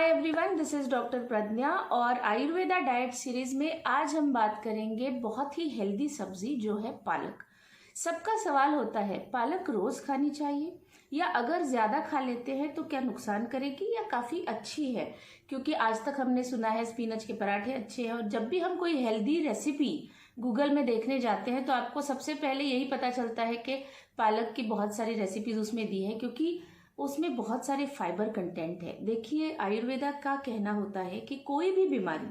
Hi everyone, this is doctor Pragya और Ayurveda diet series में आज हम बात करेंगे बहुत ही हेल्दी सब्जी जो है पालक। सबका सवाल होता है पालक रोज खानी चाहिए या अगर ज्यादा खा लेते हैं तो क्या नुकसान करेगी या काफी अच्छी है, क्योंकि आज तक हमने सुना है स्पिनच के पराठे अच्छे हैं और जब भी हम कोई हेल्दी रेसिपी गूगल में देखने जाते हैं तो आपको सबसे पहले यही पता चलता है कि पालक की बहुत सारी रेसिपीज उसमें दी है क्योंकि उसमें बहुत सारे फाइबर कंटेंट है। देखिए, आयुर्वेदा का कहना होता है कि कोई भी बीमारी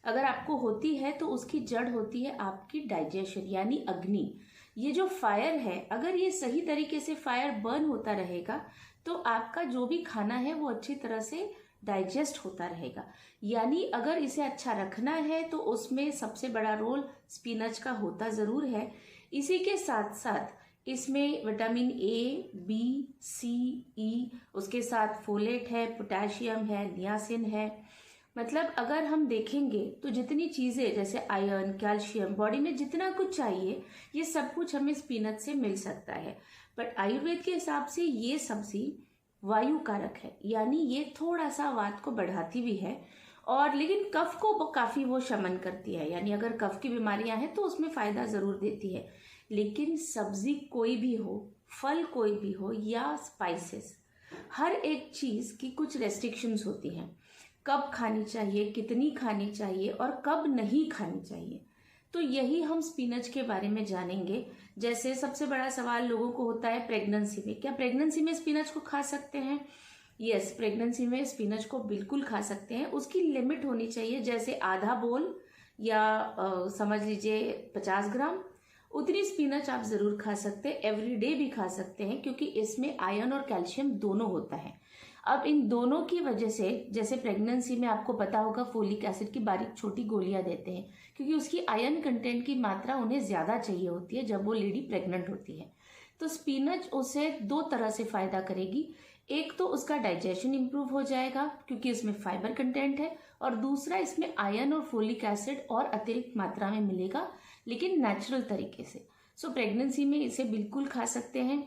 अगर आपको होती है तो उसकी जड़ होती है आपकी डाइजेशन यानी अग्नि। ये जो फायर है, अगर ये सही तरीके से फायर बर्न होता रहेगा तो आपका जो भी खाना है वो अच्छी तरह से डाइजेस्ट होता रहेगा। यानी अगर इसे अच्छा रखना है तो उसमें सबसे बड़ा रोल स्पिनच का होता जरूर है। इसी के साथ साथ इसमें विटामिन ए, बी, सी, ई, उसके साथ फोलेट है, पोटेशियम है, नियासिन है। मतलब अगर हम देखेंगे तो जितनी चीज़ें जैसे आयरन, कैल्शियम, बॉडी में जितना कुछ चाहिए ये सब कुछ हमें स्पिनच से मिल सकता है। बट आयुर्वेद के हिसाब से ये सब्जी वायु कारक है, यानी ये थोड़ा सा वात को बढ़ाती भी है और लेकिन कफ को काफ़ी वो शमन करती है। यानी अगर कफ की बीमारियां हैं तो उसमें फ़ायदा ज़रूर देती है। लेकिन सब्जी कोई भी हो, फल कोई भी हो या स्पाइसेस, हर एक चीज़ की कुछ रेस्ट्रिक्शंस होती हैं। कब खानी चाहिए, कितनी खानी चाहिए और कब नहीं खानी चाहिए, तो यही हम स्पिनच के बारे में जानेंगे। जैसे सबसे बड़ा सवाल लोगों को होता है प्रेगनेंसी में, क्या प्रेगनेंसी में स्पिनच को खा सकते हैं? यस, प्रेगनेंसी में स्पिनच को बिल्कुल खा सकते हैं। उसकी लिमिट होनी चाहिए, जैसे आधा बोल या समझ लीजिए 50 ग्राम, उतनी स्पिनच आप जरूर खा सकते हैं। एवरीडे भी खा सकते हैं क्योंकि इसमें आयरन और कैल्शियम दोनों होता है। अब इन दोनों की वजह से जैसे प्रेगनेंसी में आपको पता होगा फोलिक एसिड की बारीक छोटी गोलियां देते हैं क्योंकि उसकी आयरन कंटेंट की मात्रा उन्हें ज्यादा चाहिए होती है जब वो लेडी प्रेग्नेंट होती है। तो स्पिनच उसे दो तरह से फायदा करेगी। एक तो उसका डाइजेशन इंप्रूव हो जाएगा क्योंकि इसमें फाइबर कंटेंट है, और दूसरा इसमें आयरन और फोलिक एसिड और अतिरिक्त मात्रा में मिलेगा, लेकिन नेचुरल तरीके से। सो प्रेगनेंसी में इसे बिल्कुल खा सकते हैं।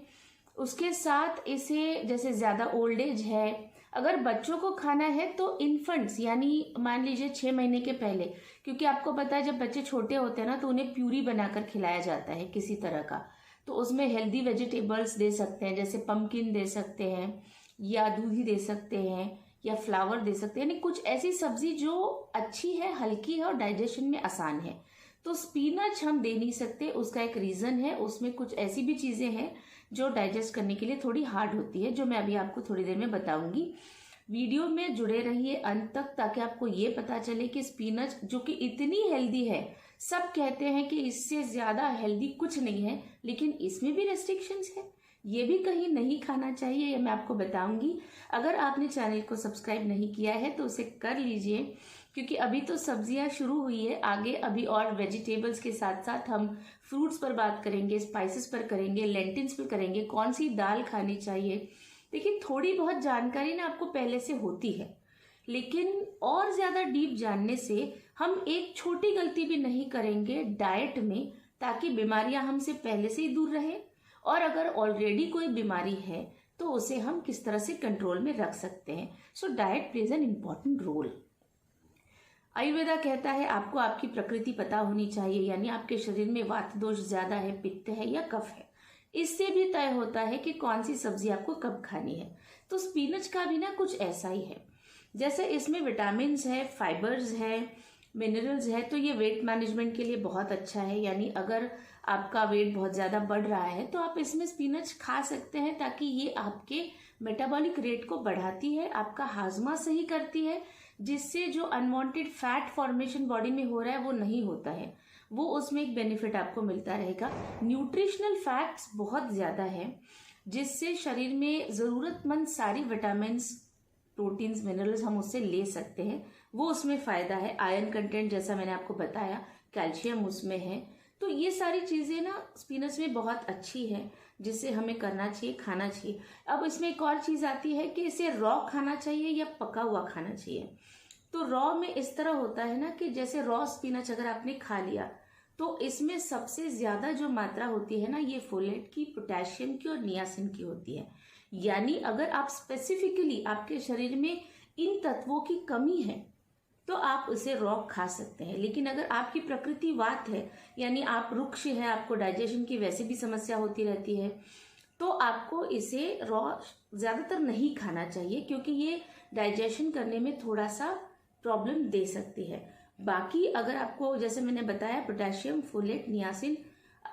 उसके साथ इसे जैसे ज़्यादा ओल्ड एज है, अगर बच्चों को खाना है तो इन्फेंट्स यानी मान लीजिए 6 महीने के पहले, क्योंकि आपको पता है जब बच्चे छोटे होते हैं ना तो उन्हें प्यूरी बनाकर खिलाया जाता है किसी तरह का। तो उसमें हेल्दी वेजिटेबल्स दे सकते हैं, जैसे पम्पकिन दे सकते हैं या दूधी दे सकते हैं या फ्लावर दे सकते हैं, यानी कुछ ऐसी सब्जी जो अच्छी है, हल्की है और डाइजेशन में आसान है। तो स्पिनच हम दे नहीं सकते, उसका एक रीज़न है, उसमें कुछ ऐसी भी चीज़ें हैं जो डाइजेस्ट करने के लिए थोड़ी हार्ड होती है, जो मैं अभी आपको थोड़ी देर में बताऊंगी। वीडियो में जुड़े रहिए अंत तक ताकि आपको ये पता चले कि स्पिनच जो कि इतनी हेल्दी है, सब कहते हैं कि इससे ज़्यादा हेल्दी कुछ नहीं है, लेकिन इसमें भी रेस्ट्रिक्शंस है, ये भी कहीं नहीं खाना चाहिए, ये मैं आपको बताऊंगी। अगर आपने चैनल को सब्सक्राइब नहीं किया है तो उसे कर लीजिए, क्योंकि अभी तो सब्जियां शुरू हुई है, आगे अभी और वेजिटेबल्स के साथ साथ हम फ्रूट्स पर बात करेंगे, स्पाइसेस पर करेंगे, लेंटिल्स पर करेंगे, कौन सी दाल खानी चाहिए। देखिए, थोड़ी बहुत जानकारी ना आपको पहले से होती है, लेकिन और ज़्यादा डीप जानने से हम एक छोटी गलती भी नहीं करेंगे डाइट में, ताकि बीमारियां हमसे पहले से ही दूर रहें, और अगर ऑलरेडी कोई बीमारी है तो उसे हम किस तरह से कंट्रोल में रख सकते हैं। So diet plays an important role. Ayurveda कहता है आपको आपकी प्रकृति पता होनी चाहिए, यानी आपके शरीर में वात दोष ज्यादा है, पित्त है या कफ है। इससे भी तय होता है कि कौन सी सब्जी आपको कब खानी है। तो स्पिनच का भी ना कुछ ऐसा ही है, जैसे इसमें विटामिन है, फाइबर्स है, मिनरल्स है, तो ये वेट मैनेजमेंट के लिए बहुत अच्छा है। यानी अगर आपका वेट बहुत ज़्यादा बढ़ रहा है तो आप इसमें स्पिनच खा सकते हैं, ताकि ये आपके मेटाबॉलिक रेट को बढ़ाती है, आपका हाजमा सही करती है, जिससे जो अनवांटेड फैट फॉर्मेशन बॉडी में हो रहा है वो नहीं होता है, वो उसमें एक बेनिफिट आपको मिलता रहेगा। न्यूट्रिशनल फैक्ट्स बहुत ज़्यादा है, जिससे शरीर में ज़रूरतमंद सारी विटामिन्स, प्रोटीन्स, मिनरल्स हम उससे ले सकते हैं, वो उसमें फ़ायदा है। आयरन कंटेंट जैसा मैंने आपको बताया, कैल्शियम उसमें है, तो ये सारी चीज़ें ना स्पिनच में बहुत अच्छी है, जिससे हमें करना चाहिए, खाना चाहिए। अब इसमें एक और चीज़ आती है कि इसे रॉ खाना चाहिए या पका हुआ खाना चाहिए। तो रॉ में इस तरह होता है ना कि जैसे रॉ स्पिनच अगर आपने खा लिया तो इसमें सबसे ज़्यादा जो मात्रा होती है ना, ये फोलेट की, पोटेशियम की और नियासिन की होती है। यानी अगर आप स्पेसिफिकली आपके शरीर में इन तत्वों की कमी है तो आप उसे रॉ खा सकते हैं। लेकिन अगर आपकी प्रकृति वात है, यानी आप रुक्ष है, आपको डाइजेशन की वैसे भी समस्या होती रहती है, तो आपको इसे रॉ ज़्यादातर नहीं खाना चाहिए, क्योंकि ये डाइजेशन करने में थोड़ा सा प्रॉब्लम दे सकती है। बाकी अगर आपको, जैसे मैंने बताया, पोटेशियम, फोलेट, नियासिन,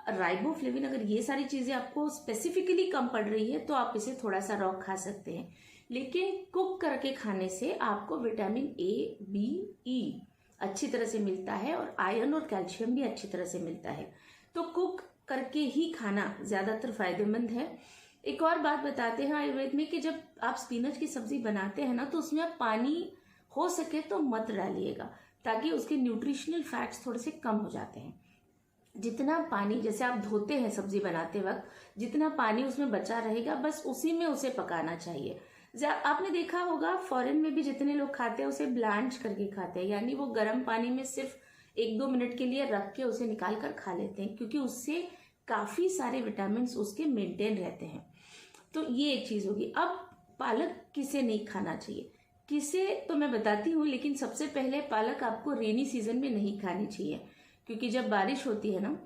राइबोफ्लेविन, अगर ये सारी चीज़ें आपको स्पेसिफिकली कम पड़ रही है तो आप इसे थोड़ा सा रॉ खा सकते हैं। लेकिन कुक करके खाने से आपको विटामिन ए, बी, ई अच्छी तरह से मिलता है और आयरन और कैल्शियम भी अच्छी तरह से मिलता है। तो कुक करके ही खाना ज़्यादातर फायदेमंद है। एक और बात बताते हैं आयुर्वेद में कि जब आप स्पिनच की सब्जी बनाते हैं ना, तो उसमें आप पानी हो सके तो मत डालिएगा, ताकि उसके न्यूट्रिशनल फैट्स थोड़े से कम हो जाते हैं। जितना पानी, जैसे आप धोते हैं सब्जी बनाते वक्त, जितना पानी उसमें बचा रहेगा बस उसी में उसे पकाना चाहिए। आपने देखा होगा फॉरेन में भी जितने लोग खाते हैं उसे ब्लांच करके खाते हैं, यानी वो गर्म पानी में सिर्फ 1-2 मिनट के लिए रख के उसे निकाल कर खा लेते हैं, क्योंकि उससे काफ़ी सारे विटामिन उसके मेंटेन रहते हैं। तो ये एक चीज़ होगी। अब पालक किसे नहीं खाना चाहिए, किसे तो मैं बताती हूँ, लेकिन सबसे पहले पालक आपको रेनी सीजन में नहीं खानी चाहिए, क्योंकि जब बारिश होती है ना,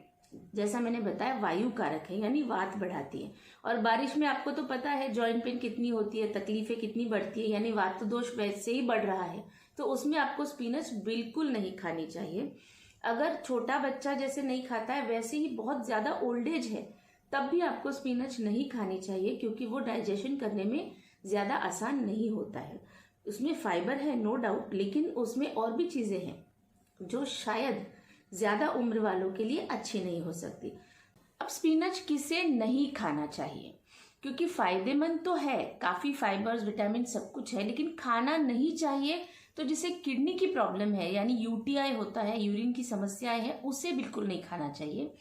जैसा मैंने बताया, वायु कारक है, यानी वात बढ़ाती है। और बारिश में आपको तो पता है जॉइंट पेन कितनी होती है, तकलीफें कितनी बढ़ती है, यानी वात दोष वैसे ही बढ़ रहा है, तो उसमें आपको स्पिनच बिल्कुल नहीं खानी चाहिए। अगर छोटा बच्चा जैसे नहीं खाता है, वैसे ही बहुत ज़्यादा ओल्ड एज है, तब भी आपको स्पिनच नहीं खानी चाहिए, क्योंकि वो डाइजेशन करने में ज़्यादा आसान नहीं होता है। उसमें फाइबर है नो डाउट, लेकिन उसमें और भी चीज़ें हैं जो शायद ज़्यादा उम्र वालों के लिए अच्छी नहीं हो सकती। अब स्पिनच किसे नहीं खाना चाहिए, क्योंकि फायदेमंद तो है, काफ़ी फाइबर्स, विटामिन सब कुछ है, लेकिन खाना नहीं चाहिए तो जिसे किडनी की प्रॉब्लम है, यानी यूटीआई होता है, यूरिन की समस्याएं हैं, उसे बिल्कुल नहीं खाना चाहिए,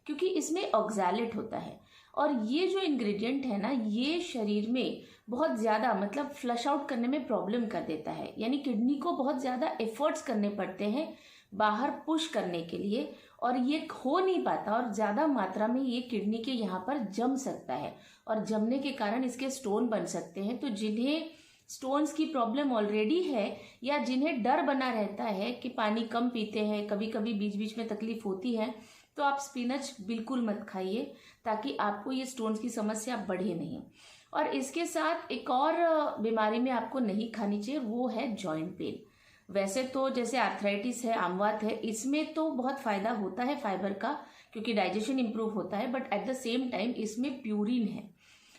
क्योंकि इसमें ऑक्सैलेट होता है। और ये जो इंग्रेडिएंट है ना, ये शरीर में बहुत ज़्यादा, मतलब फ्लश आउट करने में प्रॉब्लम कर देता है, यानी किडनी को बहुत ज़्यादा एफर्ट्स करने पड़ते हैं बाहर पुश करने के लिए, और ये हो नहीं पाता, और ज़्यादा मात्रा में ये किडनी के यहाँ पर जम सकता है, और जमने के कारण इसके स्टोन बन सकते हैं। तो जिन्हें स्टोन्स की प्रॉब्लम ऑलरेडी है, या जिन्हें डर बना रहता है कि पानी कम पीते हैं, कभी कभी बीच बीच में तकलीफ होती है, तो आप स्पिनच बिल्कुल मत खाइए, ताकि आपको ये स्टोन्स की समस्या बढ़े नहीं। और इसके साथ एक और बीमारी में आपको नहीं खानी चाहिए, वो है जॉइंट पेन। वैसे तो जैसे आर्थराइटिस है, आमवात है, इसमें तो बहुत फायदा होता है फाइबर का, क्योंकि डाइजेशन इंप्रूव होता है, but at the same time इसमें प्यूरिन है,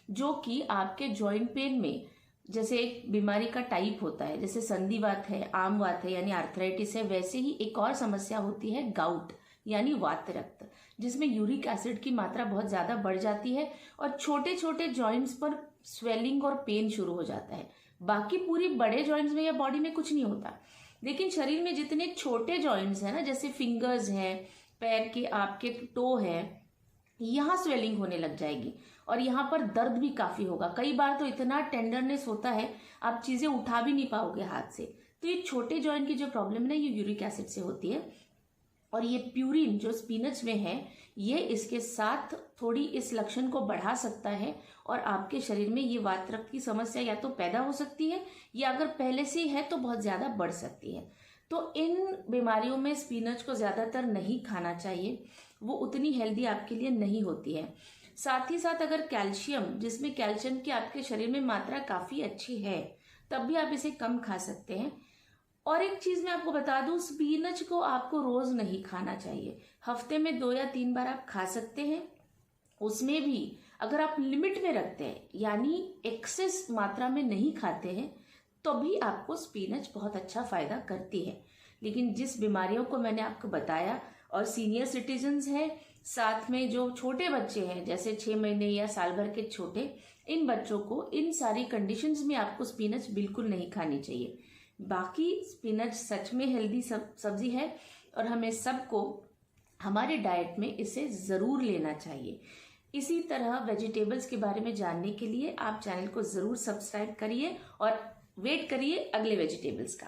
जो कि आपके जॉइंट पेन में, जैसे एक बीमारी का टाइप होता है, जैसे संधिवात है, आमवात है, यानी आर्थराइटिस है, वैसे ही एक और समस्या होती है गाउट, यानी वात रक्त, जिसमें यूरिक एसिड की मात्रा बहुत ज़्यादा बढ़ जाती है, और छोटे छोटे जॉइंट्स पर स्वेलिंग और पेन शुरू हो जाता है। बाकी पूरी बड़े जॉइंट्स में या बॉडी में कुछ नहीं होता, लेकिन शरीर में जितने छोटे जॉइंट्स हैं ना, जैसे फिंगर्स हैं, पैर के आपके टो है, यहाँ स्वेलिंग होने लग जाएगी, और यहाँ पर दर्द भी काफ़ी होगा। कई बार तो इतना टेंडरनेस होता है, आप चीज़ें उठा भी नहीं पाओगे हाथ से। तो ये छोटे जॉइंट की जो प्रॉब्लम है ना, ये यूरिक एसिड से होती है, और ये प्यूरिन जो स्पिनच में है, ये इसके साथ थोड़ी इस लक्षण को बढ़ा सकता है, और आपके शरीर में ये वात रक्त की समस्या या तो पैदा हो सकती है, या अगर पहले से ही है तो बहुत ज़्यादा बढ़ सकती है। तो इन बीमारियों में स्पिनच को ज़्यादातर नहीं खाना चाहिए, वो उतनी हेल्दी आपके लिए नहीं होती है। साथ ही साथ अगर कैल्शियम, जिसमें कैल्शियम की आपके शरीर में मात्रा काफ़ी अच्छी है, तब भी आप इसे कम खा सकते हैं। और एक चीज़ मैं आपको बता दूं, स्पिनच को आपको रोज़ नहीं खाना चाहिए, हफ्ते में 2 या 3 बार आप खा सकते हैं। उसमें भी अगर आप लिमिट में रखते हैं, यानी एक्सेस मात्रा में नहीं खाते हैं, तो भी आपको स्पिनच बहुत अच्छा फ़ायदा करती है। लेकिन जिस बीमारियों को मैंने आपको बताया, और सीनियर सिटीजन्स हैं, साथ में जो छोटे बच्चे हैं, जैसे 6 महीने या साल भर के छोटे, इन बच्चों को इन सारी कंडीशंस में आपको स्पिनच बिल्कुल नहीं खानी चाहिए। बाकी स्पिनच सच में हेल्दी सब्जी है, और हमें सबको हमारे डाइट में इसे ज़रूर लेना चाहिए। इसी तरह वेजिटेबल्स के बारे में जानने के लिए आप चैनल को ज़रूर सब्सक्राइब करिए, और वेट करिए अगले वेजिटेबल्स का।